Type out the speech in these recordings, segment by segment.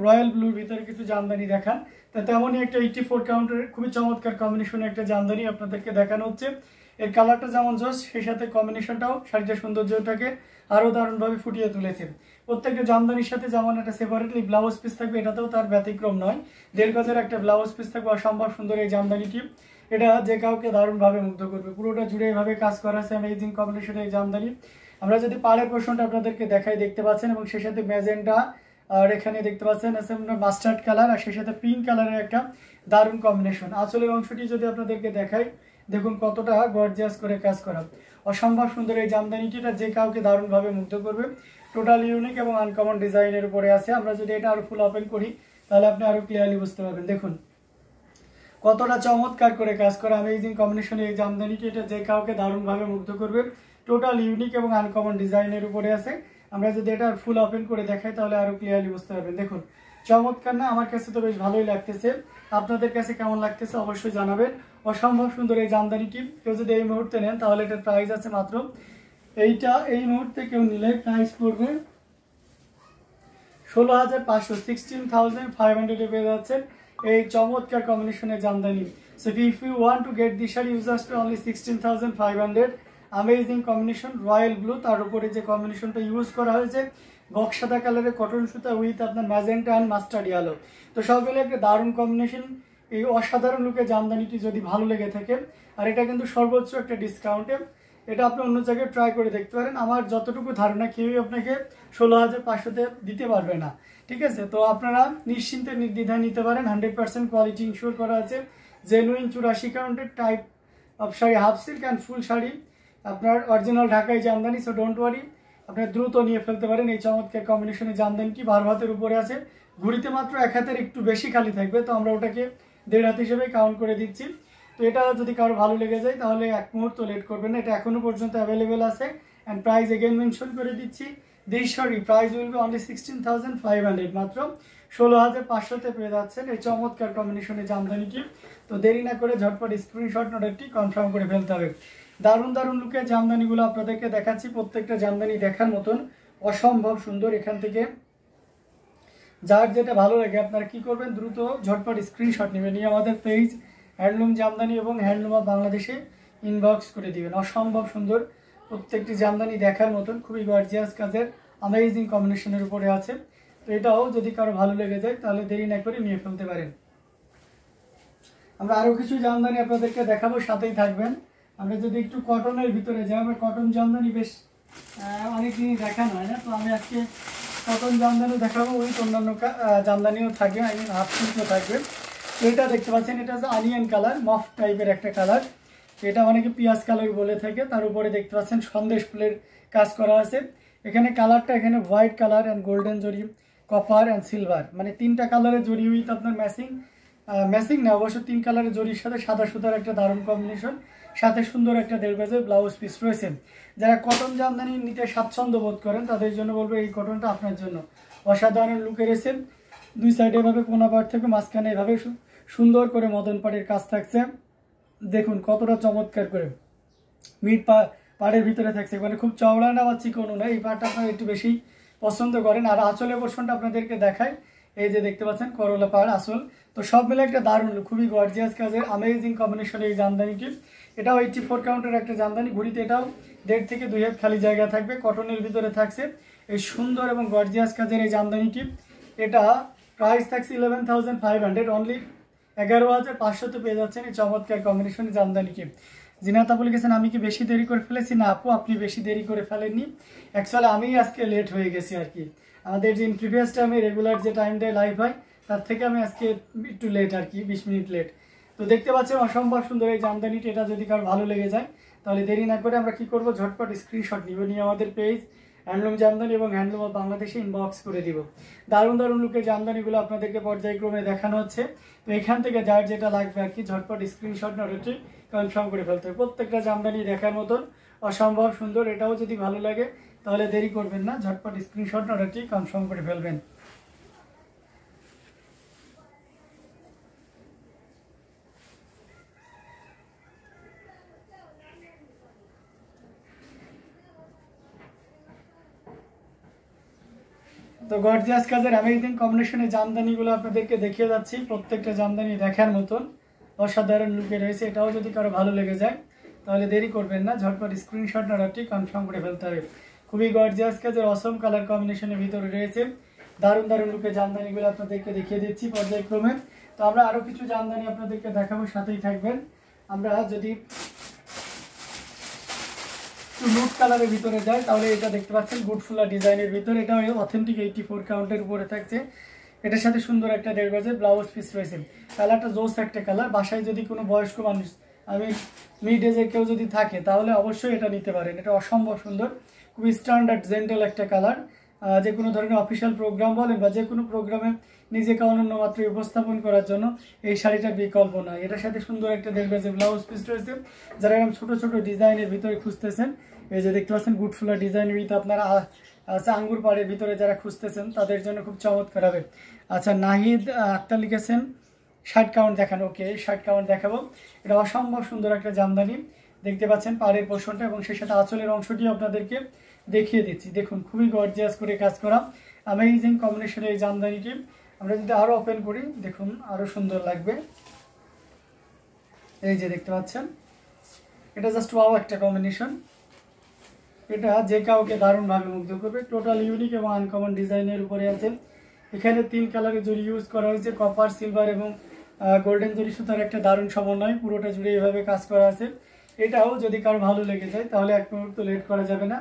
Royal ব্লুর ভিতরে কিছু জামদানি দেখান। তা তেমনই একটা 84 কাউন্টের খুবই চমৎকার কম্বিনেশনে একটা জামদানি আপনাদেরকে দেখানো হচ্ছে। এর কালারটা যেমন জোস, সেই সাথে কম্বিনেশনটাও শাড়িটার সৌন্দর্যটাকে আরও দারুণভাবে ফুটিয়ে তুলেছে। প্রত্যেকটা জামদানির সাথে যেমন একটা সেপারেটলি ব্লাউজ পিস থাকবে, এটাতেও তার ব্যতিক্রম নয়। 1.5 গজের একটা ব্লাউজ পিস থাকবে, অসম্ভব সুন্দর এই জামদানিটি। এটা যে কাউকে দারুণভাবে মুগ্ধ করবে। পুরোটা জুড়ে এভাবে কাজ করা আছে, অ্যামেজিং কম্বিনেশনের এই জামদানি। আমরা যদি পাড়ের পোর্শনটা আপনাদেরকে দেখাই, দেখতে পাচ্ছেন, এবং সেই সাথে ম্যাজেন্টা আর এখানে দেখতে পাচ্ছেন মাস্টার্ড কালার, আর সেই সাথে পিঙ্ক কালারের একটা দারুণ কম্বিনেশন। আঁচলের অংশটি যদি আপনাদেরকে দেখাই, দেখুন কতটা গর্জিয়াস করে কাজ করা। অসম্ভব সুন্দর এই জামদানিটিটা যে কাউকে দারুণভাবে মুগ্ধ করবে। টোটাল ইউনিক এবং আনকমন ডিজাইনের উপরে আছে। আমরা যদি এটা আরো ফুল ওপেন করি, তাহলে আপনি আরো ক্লিয়ারলি বুঝতে পারবেন। দেখুন কতটা চমৎকার করে কাজ করা অ্যামেজিং কম্বিনেশনে এই জামদানিটি, এটা যে কাউকে দারুণভাবে মুগ্ধ করবে। টোটাল ইউনিক এবং আনকমন ডিজাইনের উপরে আছে। আমরা যদি এটা ফুল ওপেন করে দেখাই, তাহলে আরো ক্লিয়ারলি বুঝতে পারবেন। দেখুন চমৎকার না? আমার কাছে তো বেশ ভালোই লাগতেছে। আপনাদের কাছে কেমন লাগতেছে অবশ্যই জানাবেন। অসম্ভব সুন্দর এই জামদানিটি। কেউ যদি এই মুহূর্তে নেন, তাহলে এটার প্রাইস আছে মাত্র, এইটা এই মুহূর্তে কেউ নিলে প্রাইস পড়বে 16,500, 16,500 পেয়ে যাচ্ছেন এই চমৎকার কম্বিনেশনের Jamdani. So if you want to get this sari, use just only 16,500। Amazing combination royal blue, তার উপরে যে কম্বিনেশনটা ইউজ করা হয়েছে বক্সাদা কালারের কটন সুতা উইথ আপনার ম্যাজেন্টা অ্যান্ড মাস্টার্ড ইয়েলো। তো সব মিলে একটা দারুণ কম্বিনেশন। এই অসাধারণ লুকে জামদানিটি যদি ভালো লেগে থাকে, আর এটা কিন্তু সর্বোচ্চ একটা ডিসকাউন্টে, এটা আপনি অন্য জায়গায় ট্রাই করে দেখতে পারেন। আমার যতটুকু ধারণা কেউই আপনাকে 16,500-তে দিতে পারবে না, ঠিক আছে? তো আপনারা নিশ্চিন্তে নির্দ্বিধায় নিতে পারেন। 100% কোয়ালিটি ইনশিওর করা আছে। জেনুইন 84 কাউন্টের type of sari, half silk and full sari, আপনার অরিজিনাল ঢাকাই জামদানি। সো ডোন্ট ওয়ারি, আপনি দ্রুত নিয়ে ফেলতে পারেন এই চমৎকার কম্বিনেশনের জামদানিটি। 12 হাতের উপরে আছে, ঘুড়িতে মাত্র 1 হাতের একটু বেশি খালি থাকবে, তো আমরা ওটাকে 1.5 হাত হিসেবে কাউন্ট করে দিচ্ছি। তো এটা যদি কারো ভালো লেগে যায়, তাহলে এক মুহূর্ত লেট করবেন না। এটা এখনো পর্যন্ত অ্যাভেলেবেল আছে। অ্যান্ড প্রাইস এগেন মেনশন করে দিচ্ছি, this sari price will be only 16,500, মাত্র 16,500-তে পেয়ে যাচ্ছেন এই চমৎকার কম্বিনেশনের জামদানিটি। তো দেরি না করে ঝটপট স্ক্রিনশট নোটটি কনফার্ম করে ফেলতে হবে। দারুণ দারুণ লুকের জামদানিগুলো আপনাদেরকে দেখাচ্ছি। প্রত্যেকটা জামদানি দেখার মতন, অসম্ভব সুন্দর। এখান থেকে যার যেটা ভালো লাগে আপনারা কি করবেন, দ্রুত ঝটপট স্ক্রিনশট নেবেন, নিয়ে আমাদের পেজ হ্যান্ডলুম জামদানি এবং হ্যান্ডলুম অফ বাংলাদেশে ইনবক্স করে দিবেন। অসম্ভব সুন্দর প্রত্যেকটি জামদানি দেখার মতন, খুবই গর্জিয়াস কাজের অ্যামেজিং কম্বিনেশনের উপরে আছে। তো এটাও যদি কারো ভালো লেগে যায়, তাহলে দেরি না করে নিয়ে ফেলতে পারেন। আমরা আরও কিছু জামদানি আপনাদেরকে দেখাবো, সাথেই থাকবেন। আমরা যদি একটু কটনের ভিতরে যাই, আমরা কটন জামদানি বেশ অনেক দিনই দেখানো হয় না, তো আমি আজকে কটন জামদানি দেখাবো। ওই অন্যান্য জামদানিও থাকবে, আই মিন হাফ সিল্কও থাকবে। তো এটা দেখতে পাচ্ছেন, এটা হচ্ছে আনিয়ন কালার, মফ টাইপের একটা কালার। এটা অনেকে পিঁয়াজ কালার বলে থাকে। তার উপরে দেখতে পাচ্ছেন সন্দেশ ফুলের কাজ করা আছে। এখানে কালারটা এখানে হোয়াইট কালার অ্যান্ড গোল্ডেন জরি, কপার অ্যান্ড সিলভার, মানে 3টা কালারের জরি উইথ আপনার ম্যাচিং না অবশ্য 3 কালারের জরির সাথে সাদা সুতার একটা দারুণ কম্বিনেশন, সাথে সুন্দর একটা 1.5 গজের ব্লাউজ পিস রয়েছে। যারা কটন জামদানি নিতে স্বাচ্ছন্দ্য বোধ করেন, তাদের জন্য বলবো এই কটনটা আপনার জন্য। অসাধারণ লুকে রয়েছে। দুই সাইডে এভাবে কোনা পাড় থেকে মাঝখানে এভাবে সুন্দর করে মদন পাড়ের কাজ থাকছে। দেখুন কতটা চমৎকার করে মিড পাড়ের ভিতরে থাকছে, মানে খুব চওড়া না বা চিকনও না। এই পাড়টা আপনারা একটু বেশি পছন্দ করেন। আর আঁচলের পোর্শনটা আপনাদেরকে দেখাই, এই যে দেখতে পাচ্ছেন করলা পাড় আঁচল। তো সব মিলে একটা দারুণ, খুবই গর্জিয়াস কাজের অ্যামেজিং কম্বিনেশন এই জামদানিটি। এটাও 84 কাউন্টের একটা জামদানি। ঘুড়িতে এটাও 1.5 থেকে 2 হাত খালি জায়গা থাকবে। কটনের ভিতরে থাকছে এই সুন্দর এবং গর্জিয়াস কাজের এই জামদানিটি। এটা প্রাইস থাকছে 11,500, অনলি 11,500-তে পেয়ে যাচ্ছেন এই চমৎকার কম্বিনেশনের জামদানিটি। জিনাত আপু লিখেছেন, আমি কি বেশি দেরি করে ফেলেছি? না আপু, আপনি বেশি দেরি করে ফেলেননি। অ্যাকচুয়ালি আমি আজকে লেট হয়ে গেছি আর কি। আমাদের যে প্রিভিয়াস টাইমে রেগুলার যে টাইমটায় লাইভ হয়, তার থেকে আমি আজকে একটু লেট আর কি, 20 মিনিট লেট। তো দেখতে পাচ্ছেন অসম্ভব সুন্দর এই জামদানিটি। এটা যদি কারো ভালো লেগে যায়, তাহলে দেরি না করে আমরা কি করব, ঝটপট স্ক্রিনশট নিব, নিয়ে আমাদের পেজ হ্যান্ডলুম জামদানি এবং হ্যান্ডলুম অফ বাংলাদেশে ইনবক্স করে দিব। দারুণ দারুণ লুকের জামদানিগুলো আপনাদেরকে পর্যায়ক্রমে দেখানো হচ্ছে। তো এখান থেকে যার যেটা লাগবে আর কি, ঝটপট স্ক্রিনশট নোটটি কনফার্ম করে ফেলতে হবে। প্রত্যেকটা জামদানি দেখার মতন, অসম্ভব সুন্দর। এটাও যদি ভালো লাগে, তাহলে দেরি করবেন না, ঝটপট স্ক্রিনশট নোটটি কনফার্ম করে ফেলবেন। তো গর্জিয়াস কাজের অ্যামেজিং কম্বিনেশনের জামদানিগুলো আপনাদেরকে দেখিয়ে যাচ্ছি, প্রত্যেকটা জামদানি দেখার মতন অসাধারণ লুকে রয়েছে। এটাও যদি কারো ভালো লেগে যায় তাহলে দেরি করবেন না, ঝটপট স্ক্রিনশট অর্ডারটি কনফার্ম করে ফেলতে হবে। খুবই গর্জিয়াস কাজের অসম কালার কম্বিনেশনের ভিতরে রয়েছে দারুণ দারুণ লুকে জামদানিগুলো আপনাদেরকে দেখিয়ে দিচ্ছি পর্যায়ক্রমে। তো আমরা আরও কিছু জামদানি আপনাদেরকে দেখাবো, সাথেই থাকবেন। আমরা যদি নুট কালারের ভিতরে যায় তাহলে এটা দেখতে পাচ্ছেন গুডফুলা ডিজাইনের ভিতরে, এটা অথেন্টিক 84 কাউন্টের উপরে থাকছে। এটার সাথে সুন্দর একটা 1.5 গজের ব্লাউজ পিস রয়েছে। কালারটা জোস একটা কালার। বাসায় যদি কোনো বয়স্ক মানুষ, আমি মিড এজের কেউ যদি থাকে তাহলে অবশ্যই এটা নিতে পারেন। এটা অসম্ভব সুন্দর, খুবই স্ট্যান্ডার্ড জেন্টাল একটা কালার। যে কোনো ধরনের অফিসিয়াল প্রোগ্রাম বলেন বা যে কোনো প্রোগ্রামে নিজেকে অনন্য মাত্রায় উপস্থাপন করার জন্য এই শাড়িটার বিকল্প নয়। এটার সাথে সুন্দর একটা 1.5 গজের ব্লাউজ পিস রয়েছে। যারা এরকম ছোট ছোট ডিজাইনের ভিতরে খুঁজতেছেন, এই যে দেখতে পাচ্ছেন গুডফুলা ডিজাইনের ভিতরে আপনারা আঙ্গুর পাড়ের ভিতরে যারা খুঁজতেছেন তাদের জন্য খুব চমৎকার হবে। আচ্ছা, নাহিদ আক্তার লিখেছেন 60 কাউন্ট দেখান। ওকে, 60 কাউন্ট দেখাবো। এটা অসম্ভব সুন্দর একটা জামদানি, দেখতে পাচ্ছেন পাড়ের পোর্শনটা এবং সেই সাথে আঁচলের অংশটি আপনাদেরকে দেখিয়ে দিচ্ছি। দেখুন খুবই গর্জিয়াস করে কাজ করা অ্যামেজিং কম্বিনেশনের এই জামদানিটি আমরা যদি আরও ওপেন করি দেখুন আরও সুন্দর লাগবে। এই যে দেখতে পাচ্ছেন, এটা জাস্ট ওয়াও একটা কম্বিনেশন। এটা যে কাউকে দারুণভাবে মুগ্ধ করবে। টোটাল ইউনিক এবং আনকমন ডিজাইনের উপরে আছে। এখানে 3 কালারের জরি ইউজ করা হয়েছে, কপার, সিলভার এবং গোল্ডেন জরি সুতার একটা দারুণ সমন্বয়। পুরোটা জুড়ে এইভাবে কাজ করা আছে। এটাও যদি কারো ভালো লেগে যায় তাহলে এক মুহূর্ত লেট করা যাবে না।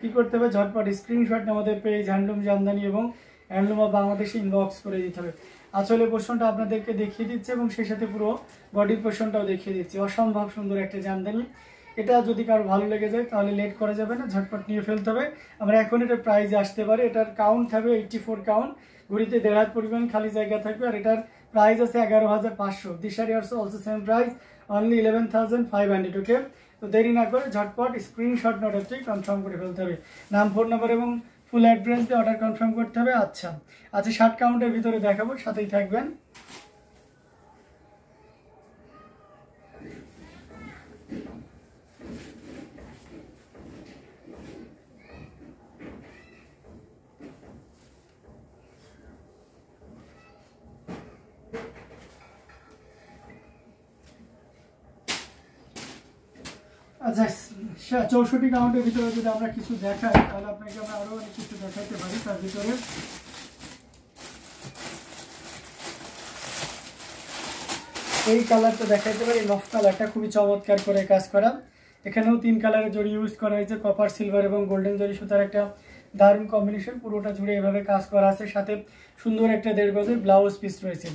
কি করতে হবে, ঝটপট স্ক্রিনশট আমাদের পেজ হ্যান্ডলুম জামদানি এবং হ্যান্ডলুম অফ বাংলাদেশে ইনবক্স করে দিতে হবে। আসলে পোর্শনটা আপনাদেরকে দেখিয়ে দিচ্ছে এবং সেই সাথে পুরো বডির পোর্শনটাও দেখিয়ে দিচ্ছি। অসম্ভব সুন্দর একটা জামদানি। এটা যদি কারো ভালো লেগে যায় তাহলে লেট করা যাবে না, ঝটপট নিয়ে ফেলতে হবে। আমরা এখন এটার প্রাইজে আসতে পারি। এটার কাউন্ট থাকবে 84 কাউন্ট, ঘুরিতে 1.5 হাত পরিমাণ খালি জায়গা থাকবে। আর এটার প্রাইস আছে 11,500। This sari also same price, only 11,500। ওকে, তো দেরি না করে ঝটপট স্ক্রিনশট অর্ডারটি কনফার্ম করে ফেলতে হবে। নাম, ফোন নাম্বার এবং ফুল অ্যাড্রেস দিয়ে অর্ডার কনফার্ম করতে হবে। আচ্ছা, 60 কাউন্টের ভিতরে দেখাবো, সাথেই থাকবেন। আচ্ছা, 64 কাউন্টের ভিতরে যদি আমরা কিছু দেখাই তাহলে আপনাকে আমরা আরো অনেক কিছু দেখাইতে পারি। তার ভিতরে এই কালারটা দেখাইতে পারি। মফ কালারটা খুবই চমৎকার করে কাজ করা। এখানেও 3 কালারের জরি ইউজ করা হয়েছে, কপার, সিলভার এবং গোল্ডেন জরি সুতার একটা দারুণ কম্বিনেশন। পুরোটা জুড়ে এভাবে কাজ করা আছে, সাথে সুন্দর একটা 1.5 গজের ব্লাউজ পিস রয়েছে।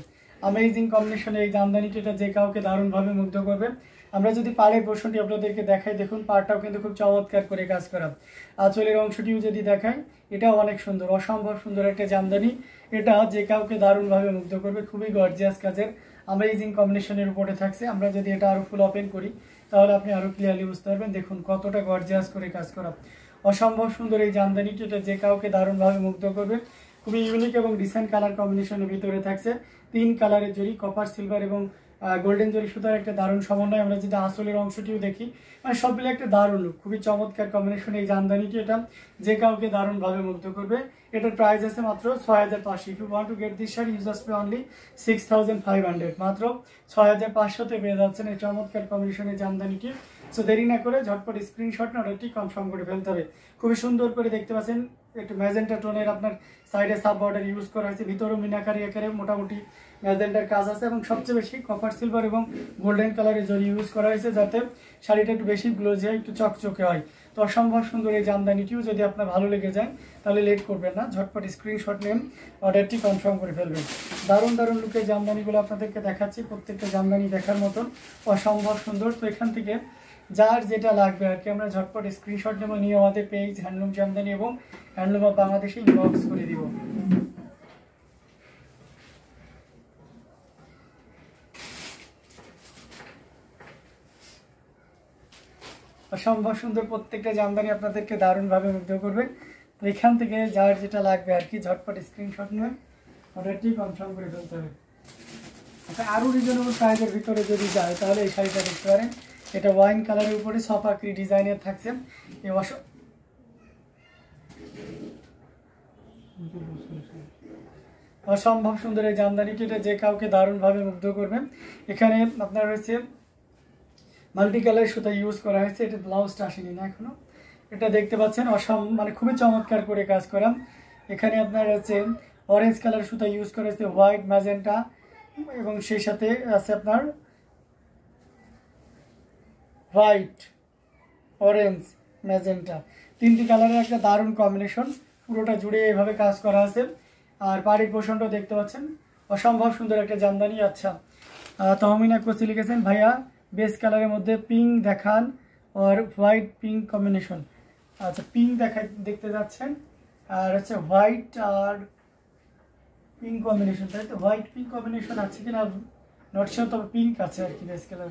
অ্যামেজিং কম্বিনেশনে এই জামদানিটি, এটা যে কাউকে দারুণভাবে মুগ্ধ করবে। আমরা যদি পাড়ের পোর্শনটি আপনাদেরকে দেখাই, দেখুন পাড়টাও কিন্তু খুব চমৎকার করে কাজ করা। আঁচলের অংশটিও যদি দেখাই, এটাও অনেক সুন্দর, অসম্ভব সুন্দর একটা জামদানি। এটা যে কাউকে দারুণভাবে মুগ্ধ করবে। খুবই গর্জিয়াস কাজের অ্যামেজিং কম্বিনেশনের উপরে থাকছে। আমরা যদি এটা আরও ফুল ওপেন করি তাহলে আপনি আরও ক্লিয়ারলি বুঝতে পারবেন। দেখুন কতটা গর্জিয়াস করে কাজ করা, অসম্ভব সুন্দর এই জামদানিটি। এটা যে কাউকে দারুণভাবে মুগ্ধ করবে। খুবই ইউনিক এবং ডিসেন্ট কালার কম্বিনেশনের ভিতরে থাকছে। 3 কালারের জরি, কপার, সিলভার এবং গোল্ডেন জরি সুতার একটা দারুণ সমন্বয়। আমরা যদি আসলের অংশটিও দেখি, মানে সব মিলে একটা দারুণ লুক, খুবই চমৎকার কম্বিনেশন এই জামদানিটি। এটা যে কাউকে দারুণভাবে মুগ্ধ করবে। এটার প্রাইস আছে মাত্র 6,500। If you want to get this sari you just pay only 6,500। মাত্র 6,500-তে পেয়ে যাচ্ছেন এই চমৎকার কম্বিনেশনের জামদানিটি। সো দেরি না করে ঝটপট স্ক্রিনশট অর্ডারটি কনফার্ম করে ফেলতে হবে। খুবই সুন্দর করে দেখতে পাচ্ছেন একটু ম্যাজেন্টা টোনের আপনার সাইডে সাব বর্ডার ইউজ করা হয়েছে। ভিতরেও মিনাকারি আকারে মোটামুটি ম্যাজেন্টার কাজ আছে এবং সবচেয়ে বেশি কপার, সিলভার এবং গোল্ডেন কালারের জরি ইউজ করা হয়েছে, যাতে শাড়িটা একটু বেশি গ্লোজি হয়, একটু চকচকে হয়। তো অসম্ভব সুন্দর এই জামদানিটিও যদি আপনার ভালো লেগে যায় তাহলে লেট করবেন না, ঝটপট স্ক্রিনশট নেন, অর্ডারটি কনফার্ম করে ফেলবেন। দারুণ দারুণ লুকের জামদানিগুলো আপনাদেরকে দেখাচ্ছি, প্রত্যেকটা জামদানি দেখার মতন অসম্ভব সুন্দর। তো এখান থেকে যার যেটা লাগবে আর কি আমরা ঝটপট স্ক্রিনশট নেব, নিয়ে আমাদের পেজ হ্যান্ডলুম জামদানি এবং হ্যান্ডলুম অফ বাংলাদেশে ইনবক্স করে দিব। অসম্ভব সুন্দর প্রত্যেকটা জামদানি আপনাদেরকে দারুণভাবে মুগ্ধ করবে। তো এখান থেকে যার যেটা লাগবে আর কি ঝটপট স্ক্রিনশট নেবেন, অর্ডারটি কনফার্ম করে ফেলতে হবে। আচ্ছা, আরও রিজনেবল প্রাইসের ভিতরে যদি যায় তাহলে এই শাড়িটা দেখতে পারেন। এটা ওয়াইন কালারের উপরে সফাকরি ডিজাইনের থাকছে। এই অসম্ভব সুন্দর এই জামদানিটি, এটা যে কাউকে দারুণভাবে মুগ্ধ করবে। এখানে আপনার রয়েছে মাল্টি কালার সুতা ইউজ করা হয়েছে। এটা ব্লাউজটা আসেনি না এখনো, এটা দেখতে পাচ্ছেন মানে খুবই চমৎকার করে কাজ করা। এখানে আপনার হচ্ছে অরেঞ্জ কালার সুতা ইউজ করা হয়েছে, হোয়াইট, ম্যাজেন্টা এবং সেই সাথে আছে আপনার হোয়াইট, অরেঞ্জ, ম্যাজেন্টা, তিনটি কালারের একটা দারুণ কম্বিনেশন। পুরোটা জুড়ে এভাবে কাজ করা আছে। আর পাড়ির পোষণটা দেখতে পাচ্ছেন অসম্ভব সুন্দর একটা জামদানি। আচ্ছা, তহমিনা কোচি লিখেছেন ভাইয়া বেস কালারের মধ্যে পিঙ্ক দেখান আর হোয়াইট পিঙ্ক কম্বিনেশন। আচ্ছা, পিঙ্ক দেখতে যাচ্ছেন আর হচ্ছে হোয়াইট আর পিঙ্ক কম্বিনেশন, তাই তো? হোয়াইট পিঙ্ক কম্বিনেশন আছে কিনা নট শিওর, তবে পিঙ্ক আছে আর কি বেস কালার।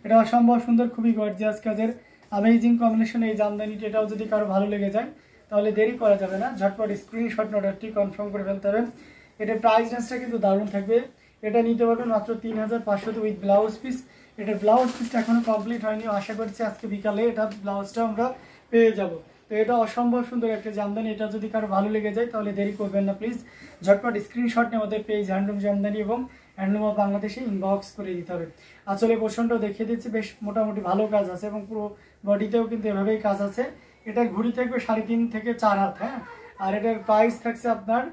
এটা অসম্ভব সুন্দর, খুবই গর্জিয়াস কাজের অ্যামেজিং কম্বিনেশন এই জামদানিটি। এটাও যদি কারো ভালো লেগে যায় তাহলে দেরি করা যাবে না, ঝটপট স্ক্রিনশট অর্ডারটি কনফার্ম করে ফেলতে হবে। এটার প্রাইস রেঞ্জটা কিন্তু দারুণ থাকবে। এটা নিতে পারবেন মাত্র 3500 উইথ ব্লাউজ পিস। এটার ব্লাউজ পিসটা এখনো কমপ্লিট হয়নি, আশা করছি আজকে বিকালে এটা ব্লাউজটা আমরা পেয়ে যাব। তো এটা অসম্ভব সুন্দর একটা জামদানি। এটা যদি কারো ভালো লেগে যায় তাহলে দেরি করবেন না প্লিজ, ঝটপট স্ক্রিনশট নিয়ে আমাদের পেজ হ্যান্ডলুম জামদানি এবং হ্যান্ডলুম অফ বাংলাদেশে ইনবক্স করে দিতে হবে। আসলে পোর্শনটাও দেখিয়ে দিচ্ছি, বেশ মোটামুটি ভালো কাজ আছে এবং পুরো বডিতেও কিন্তু এভাবেই কাজ আছে। এটার ঘুড়ি থাকবে 3.5 থেকে 4 হাত, হ্যাঁ। আর এটার প্রাইস থাকছে আপনার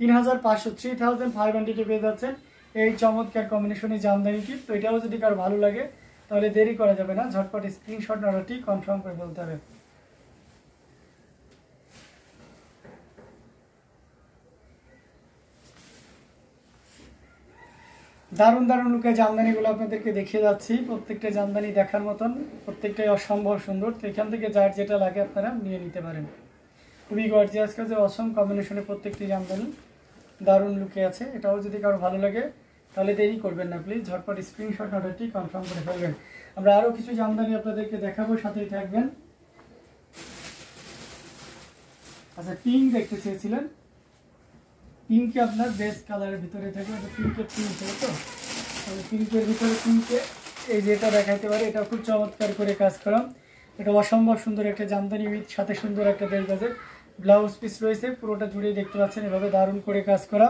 3500, 3500 পেয়ে যাচ্ছেন এই চমৎকার কম্বিনেশনের জামদানিটি। তো এটাও যদি কারো ভালো লাগে তাহলে দেরি করা যাবে না, ঝটপট স্ক্রিনশট অর্ডারটি কনফার্ম করে ফেলতে হবে। দারুণ দারুণ লুকের জামদানিগুলো আপনাদেরকে দেখিয়ে যাচ্ছি। প্রত্যেকটা জামদানি দেখার মতন, প্রত্যেকটাই অসম্ভব সুন্দর। তো এখান থেকে যার যেটা লাগে আপনারা নিয়ে নিতে পারেন। খুবই গর্জিয়াস কাজে অসম কম্বিনেশনে প্রত্যেকটি জামদানি দারুণ লুকে আছে। এটাও যদি কারো ভালো লাগে তাহলে দেরি করবেন না প্লিজ, ঝটপট স্ক্রিনশট অর্ডারটি কনফার্ম করে ফেলবেন। আমরা আরও কিছু জামদানি আপনাদেরকে দেখাবো, সাথেই থাকবেন। আচ্ছা, পিঙ্ক দেখতে চেয়েছিলেন, পিঙ্কে আপনার বেস্ট কালারের ভিতরে থাকবে, পিঙ্কের পিঙ্ক, তাই তো? পিঙ্কের ভিতরে পিঙ্কে এই যেটা দেখাইতে পারে, এটা খুব চমৎকার করে কাজ করা। এটা অসম্ভব সুন্দর একটা জামদানি উইথ সাথে সুন্দর একটা দেড় গজের ব্লাউজ পিস রয়েছে, পুরোটা জুড়ে দেখতে পাচ্ছেন এভাবে দারুণ করে কাজ করা।